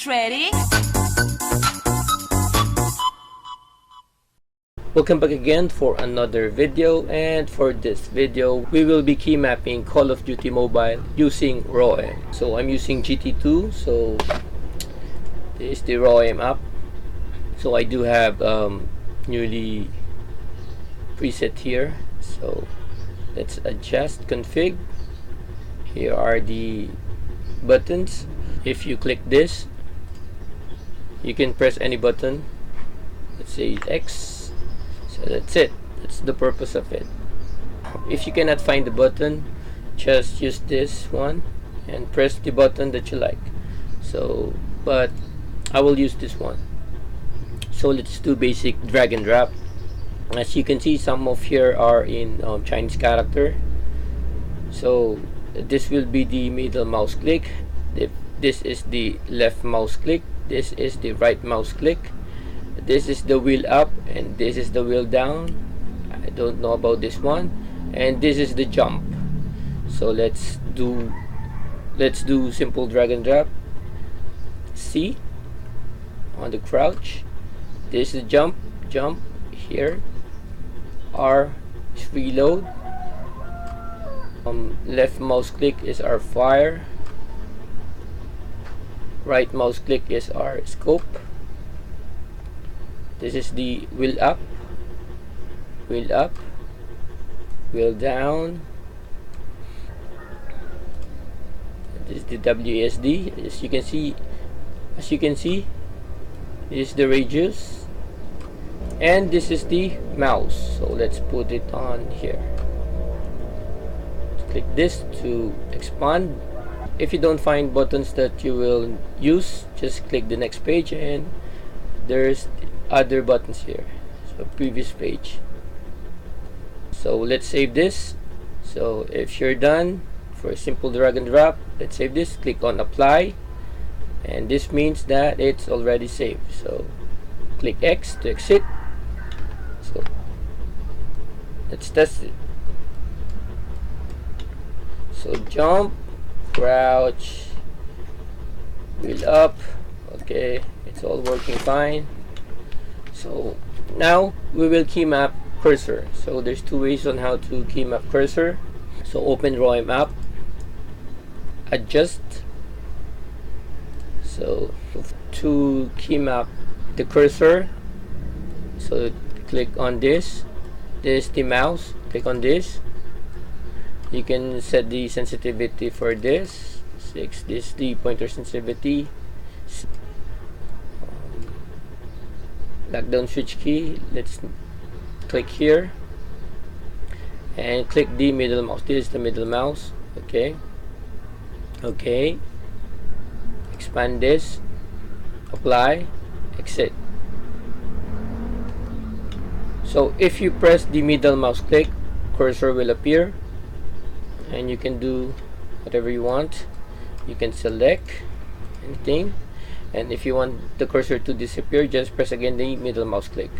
ready? Welcome back again for another video, and for this video we will be key mapping Call of Duty Mobile using Rawm. So I'm using GT2, so this is the Rawm app. So I do have newly preset here, so let's adjust config. Here are the buttons. If you click this, you can press any button. Let's say X. So that's it. That's the purpose of it. If you cannot find the button, just use this one and press the button that you like. So, but I will use this one. So let's do basic drag and drop. As you can see, some of here are in Chinese character. So this will be the middle mouse click. This is the left mouse click. This is the right mouse click. This is the wheel up and this is the wheel down. I don't know about this one. And this is the jump. So let's do simple drag and drop. C on the crouch. This is jump here. R is reload. Left mouse click is our fire. Right mouse click is our scope. This is the wheel up, wheel down. This is the WASD. As you can see, this is the radius, and this is the mouse. So let's put it on here. Click this to expand. If you don't find buttons that you will use, just click the next page, and there's other buttons here. So previous page. So let's save this. So if you're done for a simple drag and drop, let's save this. Click on apply, and this means that it's already saved. So click X to exit. So let's test it. So jump, crouch, wheel up. Okay, it's all working fine. So now we will key map cursor. So there's two ways on how to key map cursor. So open Rawm app, adjust. So to key map the cursor, so click on this. This is the mouse. Click on this. You can set the sensitivity for this. 6. This is the pointer sensitivity. Lockdown switch key. Let's click here and click the middle mouse. This is the middle mouse. Okay. Expand this. Apply. Exit. So if you press the middle mouse click, cursor will appear, and you can do whatever you want. You can select anything. And if you want the cursor to disappear, just press again the middle mouse click.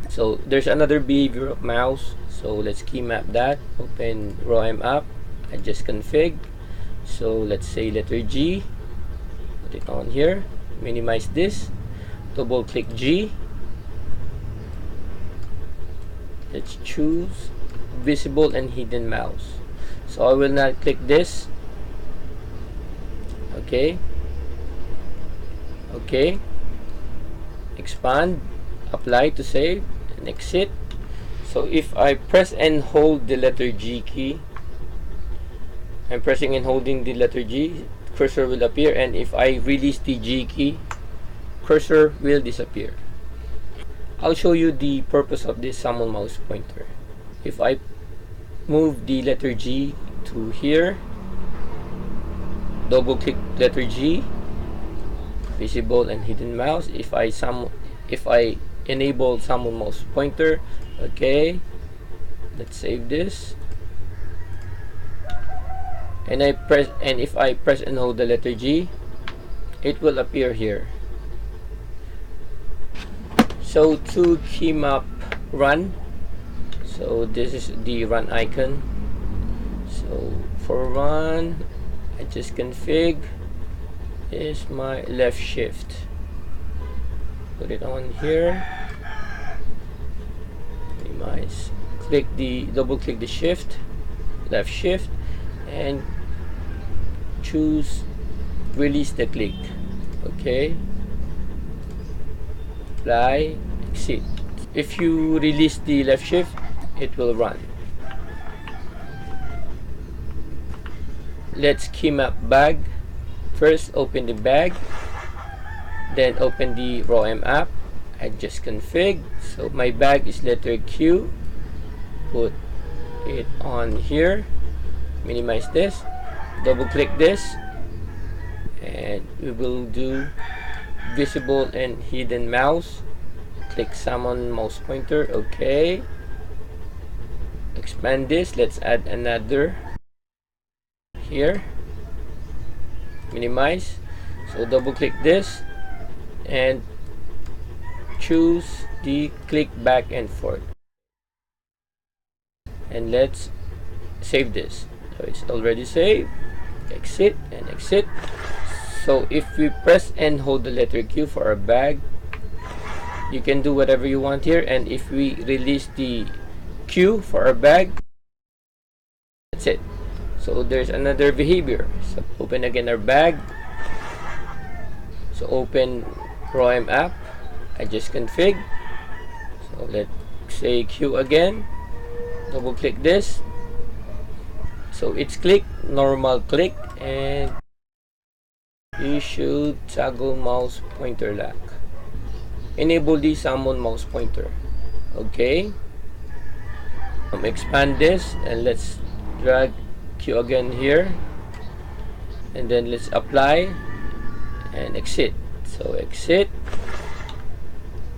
So there's another behavior of mouse. So let's key map that. Open Rawm app, adjust config. So let's say letter G. Put it on here. Minimize this. Double click G. Let's choose visible and hidden mouse. So I will not click this. Okay, expand, apply to save, and exit. So if I press and hold the letter G key, I'm pressing and holding the letter G, cursor will appear, and if I release the G key, cursor will disappear. I'll show you the purpose of this summon mouse pointer. If I move the letter G to here, double click letter G, visible and hidden mouse. If I enable summon mouse pointer, okay, let's save this, and if I press and hold the letter G, it will appear here. So to key map run, so this is the run icon. So for run, I just config is my left shift. Put it on here. Minimize. Double click the shift, left shift, and choose release the click. Okay. Apply, exit. If you release the left shift, it will run. Let's key map bag. First, open the bag, then open the Rawm app. Adjust config. So my bag is letter Q. Put it on here. Minimize this. Double click this, and we will do visible and hidden mouse. Click summon mouse pointer. Okay. Expand this. Let's add another here. Minimize. So double click this and choose the click back and forth, and let's save this. So it's already saved. Exit and exit. So if we press and hold the letter Q for our bag, you can do whatever you want here. And if we release the Q for our bag, that's it. So there's another behavior. So open again our bag. So open Rawm app. Adjust config. So let's say Q again. Double click this. So it's click, normal click, and you should toggle mouse pointer lock. Enable the summon mouse pointer. Okay. Expand this and let's drag Q again here, and then let's apply and exit. So exit.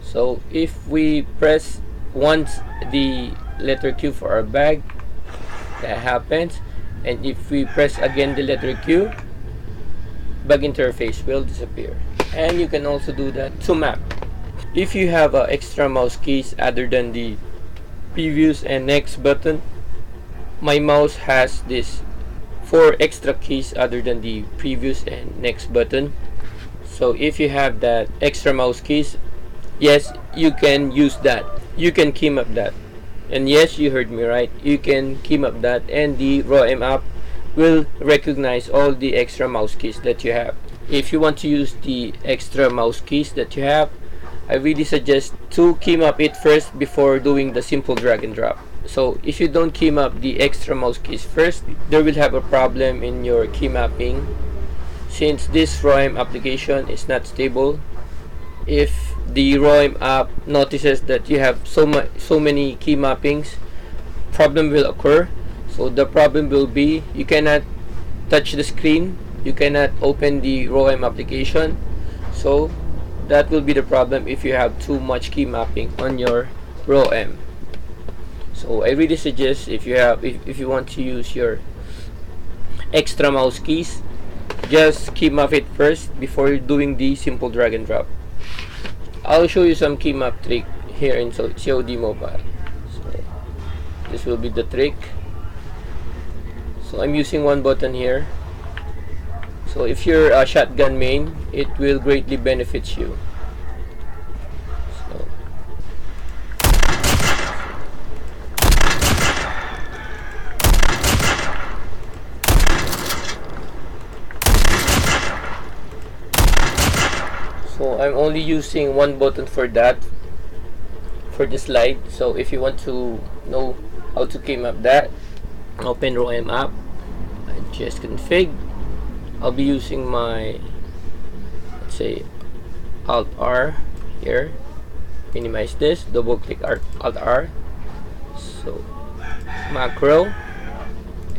So if we press once the letter Q for our bag, that happens. And if we press again the letter Q, bug interface will disappear. And you can also do that to map. If you have extra mouse keys other than the previous and next button, my mouse has this 4 extra keys other than the previous and next button. So if you have that extra mouse keys, yes, you can use that. You can key map that. And yes, you heard me right. You can key map that, and the Rawm app will recognize all the extra mouse keys that you have. If you want to use the extra mouse keys that you have, I really suggest to key map it first before doing the simple drag and drop. So if you don't key map the extra mouse keys first, there will have a problem in your key mapping, since this Rawm application is not stable. If the Rawm app notices that you have so many key mappings, problem will occur. So the problem will be you cannot touch the screen, you cannot open the Rawm application. So that will be the problem if you have too much key mapping on your Rawm. So I really suggest if you want to use your extra mouse keys, just key map it first before doing the simple drag and drop. I'll show you some key map trick here in COD Mobile. So this will be the trick. So I'm using one button here. So if you're a shotgun main, it will greatly benefit you. So I'm only using one button for that, for the slide. So if you want to know how to key map that, open Rawm app, adjust config. I'll be using my, let's say, Alt R here. Minimize this, double click Alt R. So macro,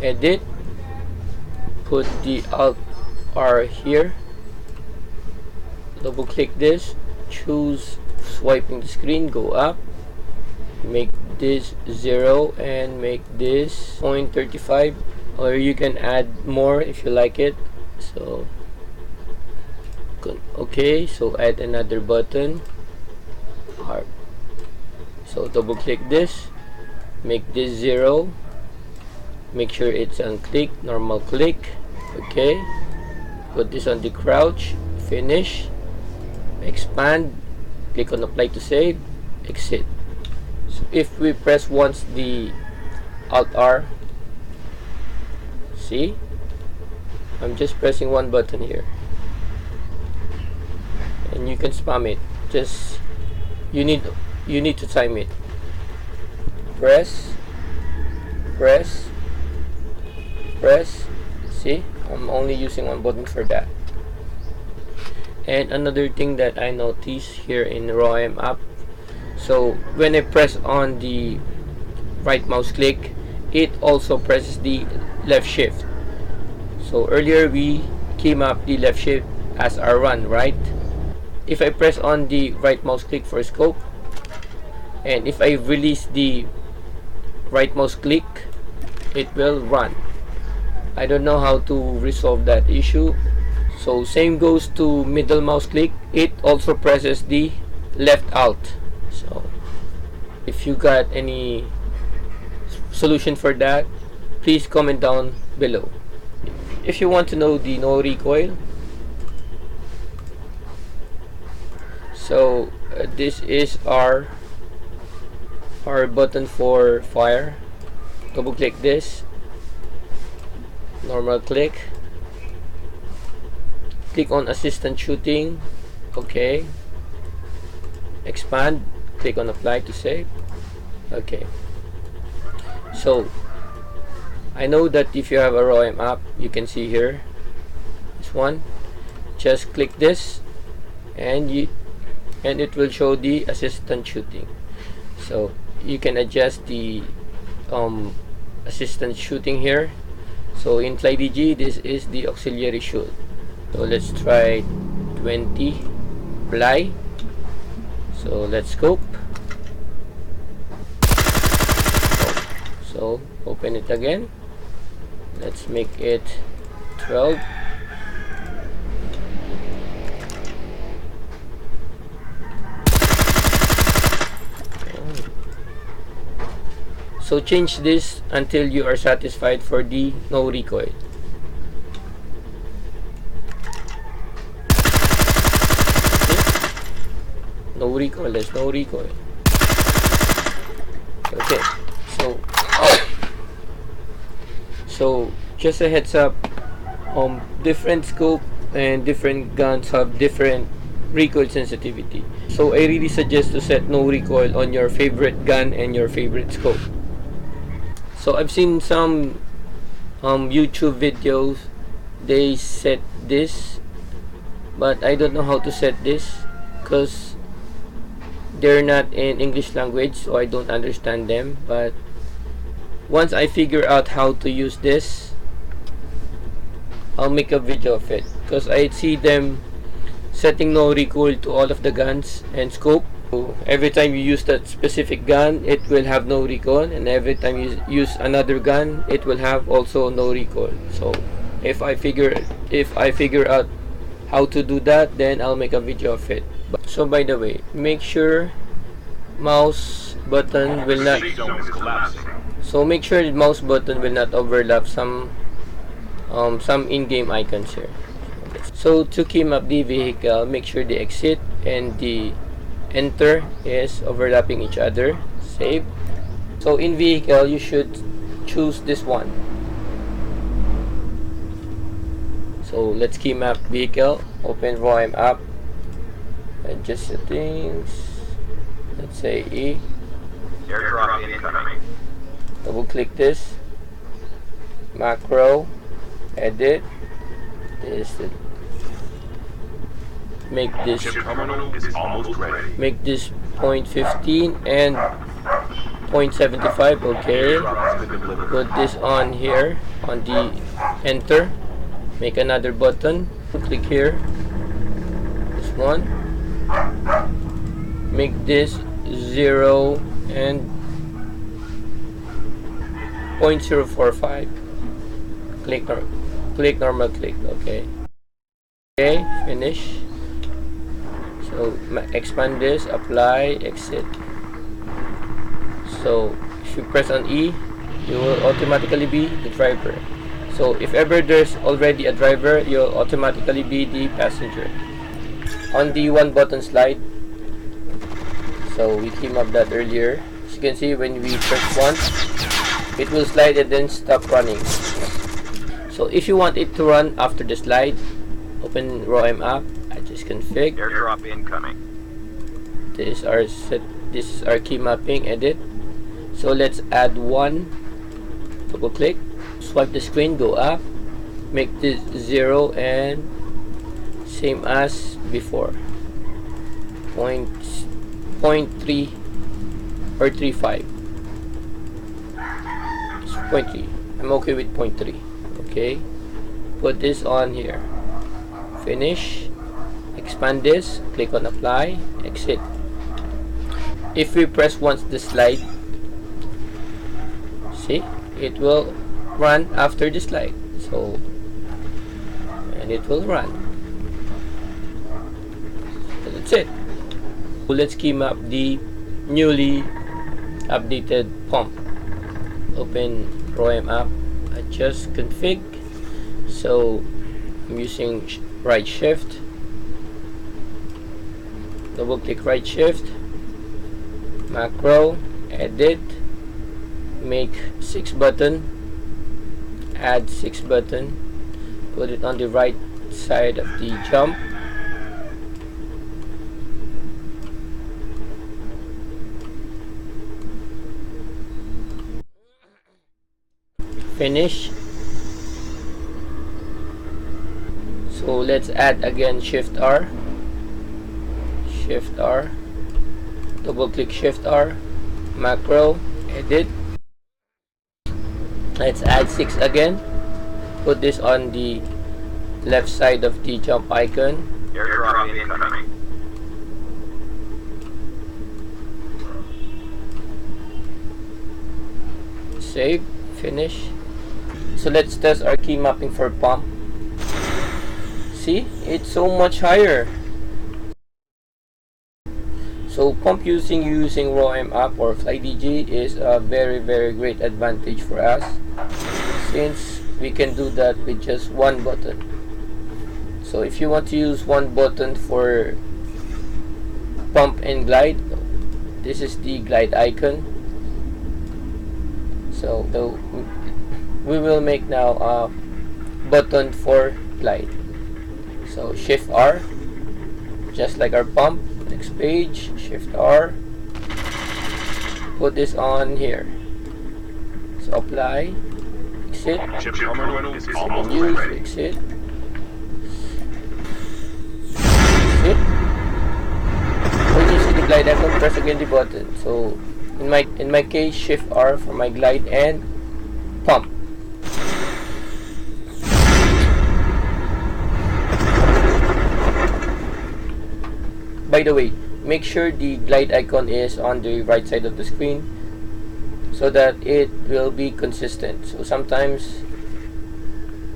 edit, put the Alt R here. Double click this, choose swiping the screen, go up, make this 0 and make this 0.35, or you can add more if you like it. So okay, so add another button, hard. So double click this, make this 0, make sure it's on click, normal click. Okay, put this on the crouch, finish, expand, click on apply to save, exit. So if we press once the Alt R, see, I'm just pressing one button here, and you can spam it. Just you need to time it. Press, press, press. See, I'm only using one button for that. And another thing that I noticed here in Rawm app, so when I press on the right mouse click, it also presses the left shift. So earlier we key mapped the left shift as R1, right? If I press on the right mouse click for scope, and if I release the right mouse click, it will run. I don't know how to resolve that issue. So same goes to middle mouse click, it also presses the left alt. So if you got any solution for that, please comment down below. If you want to know the no recoil, so this is our button for fire. Double click this, normal click, click on assistant shooting, okay, expand, click on apply to save. Okay, so I know that if you have a Rawm app, you can see here this one, just click this and it will show the assistant shooting. So you can adjust the assistant shooting here. So in FlyDG, this is the auxiliary shoot. So let's try 20 apply. So let's scope. So open it again. Let's make it 12. So change this until you are satisfied for the no recoil. No recoil, there's no recoil. Okay, so just a heads up, different scope and different guns have different recoil sensitivity. So I really suggest to set no recoil on your favorite gun and your favorite scope. So I've seen some YouTube videos, they set this, but I don't know how to set this because they're not in English language, so I don't understand them. But once I figure out how to use this, I'll make a video of it, because I see them setting no recoil to all of the guns and scope. So every time you use that specific gun, it will have no recoil, and every time you use another gun, it will have also no recoil. So if I figure out how to do that, then I'll make a video of it. So by the way, make sure mouse button will not overlap some in-game icons here. So to key map the vehicle, make sure the exit and the enter is overlapping each other. Save. So in vehicle, you should choose this one. So let's key map vehicle. Open Rawm app, adjust settings, let's say E, airdrop incoming, double click this, macro, edit, make this 0.15 and 0.75. okay, put this on here on the enter, make another button, click here, this one, make this 0 and 0.045, click normal click. Okay, finish. So expand this, apply, exit. So if you press on E, you will automatically be the driver. So if ever there's already a driver, you'll automatically be the passenger. On the one button slide, so we came up that earlier. As you can see, when we press once, it will slide and then stop running. So if you want it to run after the slide, open Rawm app, adjust config. Airdrop incoming. This is our key mapping, edit. So let's add one. Double click, swipe the screen, go up, make this 0 and same as before, 0.3 or 3.5. It's 0.3. I'm okay with 0.3. Okay, put this on here, finish, expand this, click on apply, exit. If we press once the slide, see, it will run after the slide. So, and it will run. So that's it. So let's key map the newly updated pump. Open Rawm app, adjust config. So I'm using right shift, double click right shift, macro, edit, make 6 button, add 6 button, put it on the right side of the jump, finish. So let's add again shift R, double click shift R, macro, edit. Let's add 6 again, put this on the left side of the jump icon. Airdrop incoming. Save, finish. So let's test our key mapping for pump. See, it's so much higher. So pump using Rawm app or FlyDG is a very great advantage for us, since we can do that with just one button. So if you want to use one button for pump and glide, this is the glide icon. So we will make now a button for glide. So shift R, just like our pump. Next page, shift R, put this on here. So apply, exit, use, exit, exit. When you see the glide icon, press again the button. So in my case, shift R for my glide and pump. By the way, make sure the glide icon is on the right side of the screen so that it will be consistent. So sometimes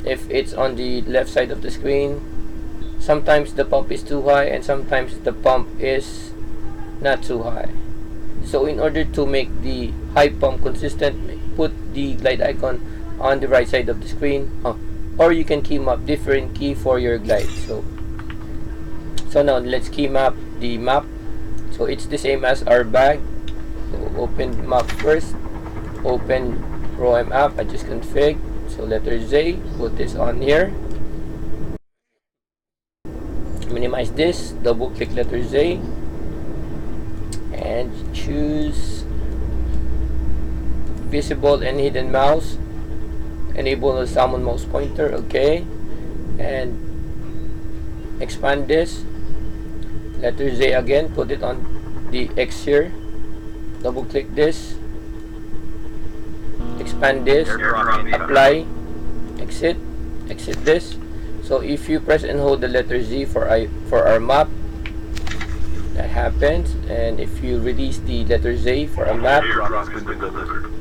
if it's on the left side of the screen, sometimes the pump is too high and sometimes the pump is not too high. So in order to make the high pump consistent, put the glide icon on the right side of the screen, or you can key map different key for your glide. So now let's key map the map. So it's the same as our bag. So open map first, open Rawm app, adjust config. So letter Z, put this on here, minimize this, double click letter Z and choose visible and hidden mouse, enable the salmon mouse pointer, okay, and expand this, letter Z again, put it on the X here, double click this, expand this, apply, exit this. So if you press and hold the letter Z for our map, that happens. And if you release the letter Z for our map,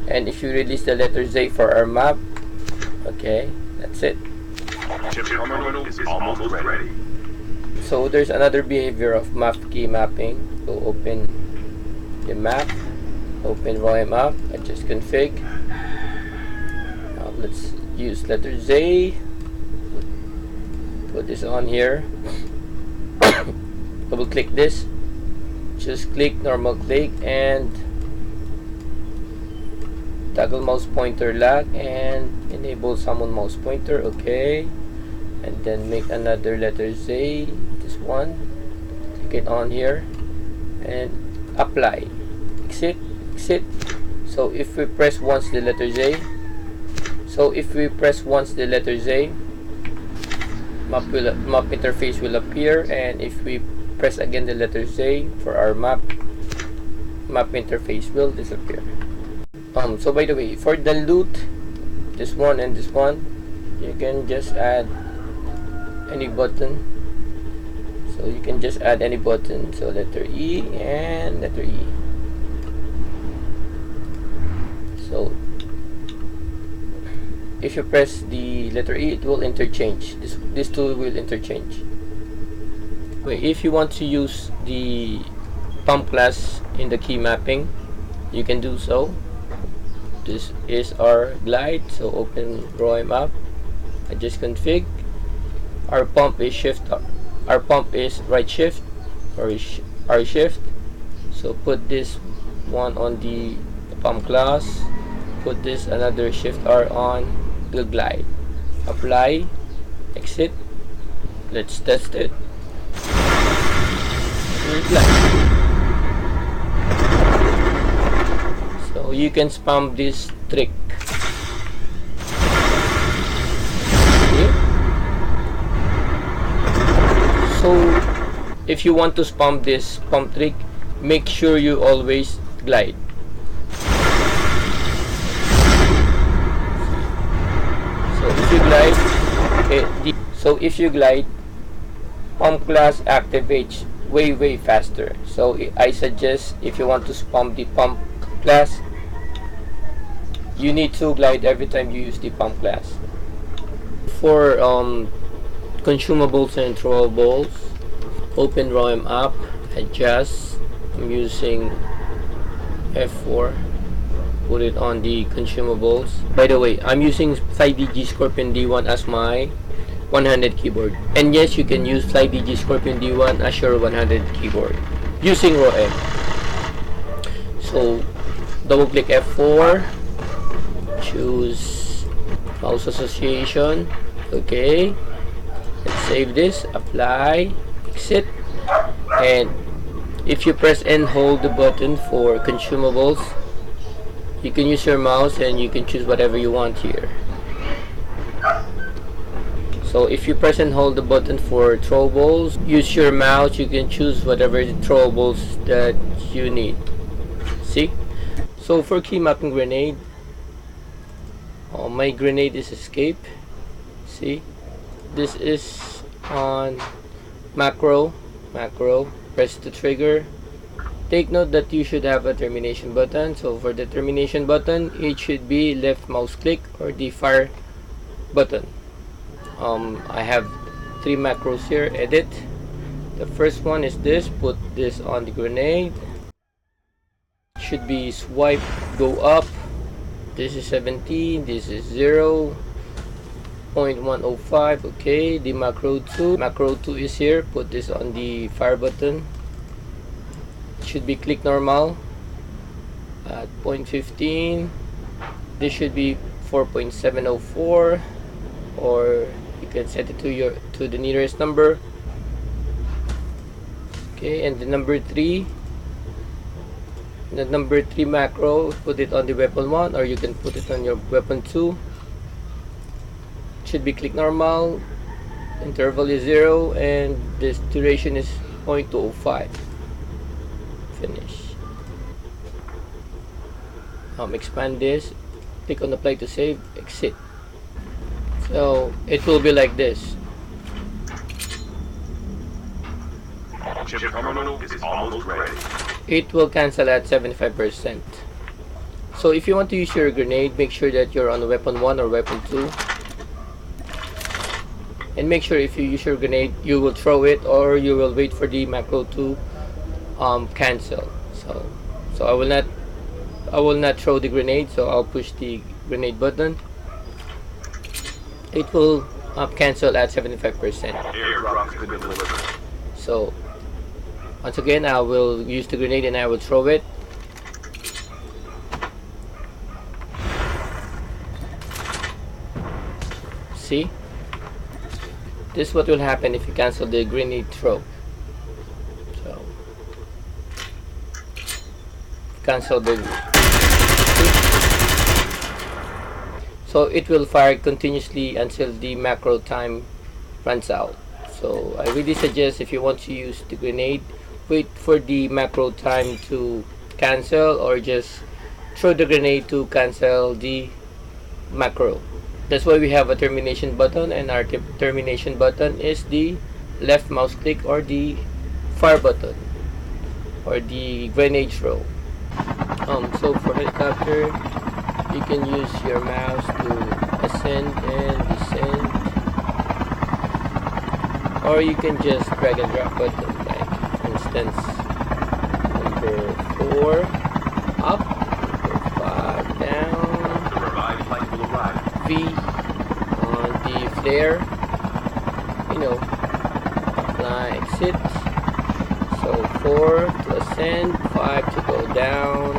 and if you release the letter Z for our map, okay, that's it. Chip terminal is almost ready. So there's another behavior of map key mapping. So open the map, open Rawm app, adjust config. Now let's use letter Z. Put this on here. Double click this. Just click normal click and toggle mouse pointer lock and enable summon mouse pointer. Okay, and then make another letter Z, this one, click it on here and apply. Exit. So if we press once the letter Z, map interface will appear, and if we press again the letter Z for our map interface will disappear. So by the way, for the loot, this one and this one, you can just add any button. So you can just add any button. So letter E and letter E. So if you press the letter E, it will interchange. These two will interchange. If you want to use the pump class in the key mapping, you can do so. This is our glide, so open Rawm app, adjust config. Our pump is right shift or R shift. So put this one on the pump class, put this another shift R on the glide. Apply, exit. Let's test it. Glide. So you can spam this trick. Okay. So if you want to spam this pump trick, make sure you always glide. So if you glide, pump class activates way faster. So I suggest, if you want to spam the pump class, you need to glide every time you use the pump class. For consumables and throwables, open Rawm app, adjust. I'm using F4, put it on the consumables. By the way, I'm using FlyDG Scorpion D1 as my 100 keyboard, and yes, you can use FlyDG Scorpion D1 as your 100 keyboard using Rawm. So double click F4, choose mouse association. Okay, let's save this, apply, exit. And if you press and hold the button for consumables, you can use your mouse and you can choose whatever you want here. So if you press and hold the button for throwables, use your mouse, you can choose whatever throwables that you need. See? So for key mapping grenade, my grenade is escape. See? This is on macro. Press the trigger. Take note that you should have a termination button. So for the termination button, it should be left mouse click or the fire button. I have 3 macros here. Edit. The first one is this. Put this on the grenade. Should be swipe, go up. This is 17. This is 0.105. Okay. The macro 2. Macro 2 is here. Put this on the fire button. Should be click normal at 0.15. This should be 4.704, or you can set it to the nearest number. Okay, and the number 3 macro, put it on the weapon 1, or you can put it on your weapon 2. Should be click normal, interval is 0, and this duration is 0.205. Finish. Expand this, click on apply to save, exit. So it will be like this. Chip terminal is almost ready. It will cancel at 75%. So if you want to use your grenade, make sure that you're on weapon 1 or weapon 2. And make sure if you use your grenade, you will throw it, or you will wait for the macro to cancel. So I will not throw the grenade, so I'll push the grenade button. it will cancel at 75%. Airdrop has been delivered. So once again, I will use the grenade and I will throw it. See? This is what will happen if you cancel the grenade throw. So cancel the... So it will fire continuously until the macro time runs out. So I really suggest, if you want to use the grenade, wait for the macro time to cancel, or just throw the grenade to cancel the macro. That's why we have a termination button, and our termination button is the left mouse click or the fire button or the grenade throw. So for helicopter, you can use your mouse to ascend and descend, or you can just drag and drop button, like for instance number 4 up, number 5 down, The revived flight will arrive. V on the flare, you know, apply, exit. So 4 to ascend, 5 to go down,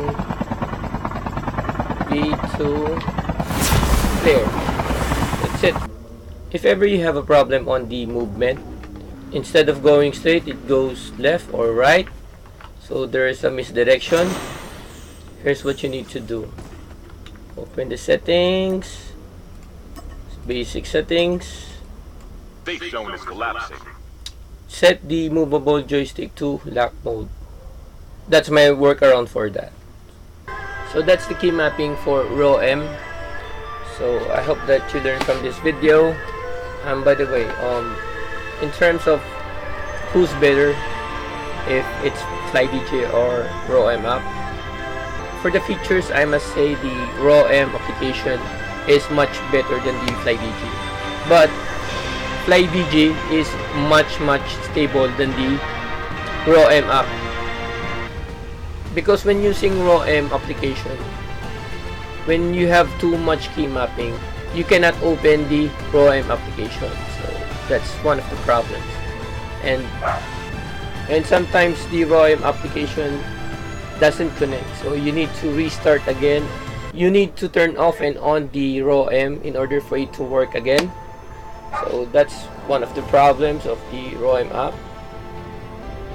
V to flare. That's it. If ever you have a problem on the movement, instead of going straight, it goes left or right. So there is a misdirection. Here's what you need to do. Open the settings, basic settings, Safe zone is collapsing. set the movable joystick to lock mode. That's my workaround for that. So that's the key mapping for Rawm. So I hope that you learned from this video. By the way, in terms of who's better, if it's FlyDJ or Rawm app, for the features, I must say the Rawm application is much better than the FlyDJ. But FlyDJ is much stable than the Rawm app. Because when using Rawm application, when you have too much key mapping, you cannot open the Rawm application. So that's one of the problems. And sometimes the Rawm application doesn't connect, so you need to restart again. You need to turn off and on the Rawm in order for it to work again. So that's one of the problems of the Rawm app.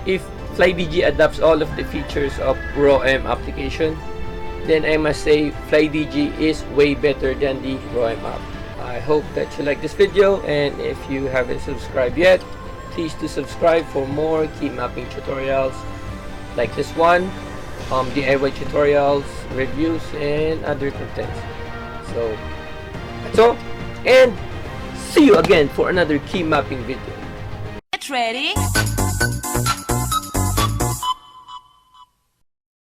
If FlyDJ adopts all of the features of Rawm application, then I must say FlyDJ is way better than the Rawm app. I hope that you like this video, and if you haven't subscribed yet, please do subscribe for more key mapping tutorials like this one, DIY tutorials, reviews, and other contents. So that's all, and see you again for another key mapping video. Get ready.